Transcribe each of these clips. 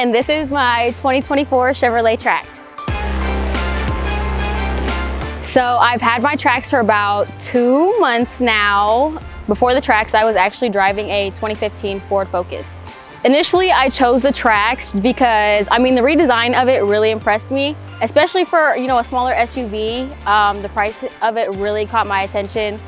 and this is my 2024 Chevrolet Trax. So I've had my Trax for about 2 months now. Before the Trax, I was actually driving a 2015 Ford Focus. Initially, I chose the Trax because, I mean, the redesign of it really impressed me, especially for, you know, a smaller SUV. The price of it really caught my attention.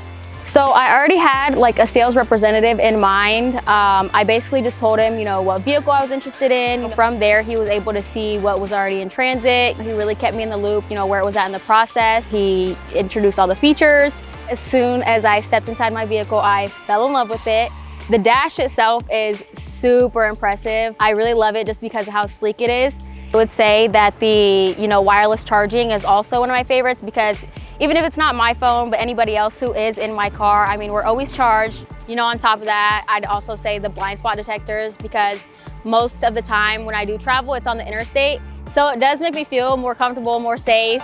So I already had like a sales representative in mind. I basically just told him, you know, what vehicle I was interested in. From there, he was able to see what was already in transit. He really kept me in the loop, you know, where it was at in the process. He introduced all the features. As soon as I stepped inside my vehicle, I fell in love with it. The dash itself is super impressive. I really love it just because of how sleek it is. I would say that the, you know, wireless charging is also one of my favorites because even if it's not my phone, but anybody else who is in my car, I mean, we're always charged. You know, on top of that, I'd also say the blind spot detectors because most of the time when I do travel, it's on the interstate. So it does make me feel more comfortable, more safe.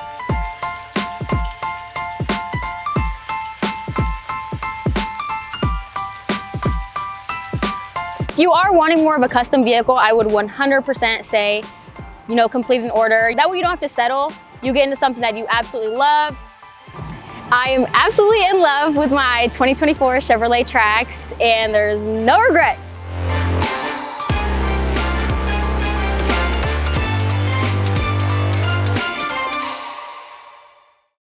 If you are wanting more of a custom vehicle, I would 100% say, you know, complete an order. That way you don't have to settle. You get into something that you absolutely love. I am absolutely in love with my 2024 Chevrolet Trax, and there's no regrets.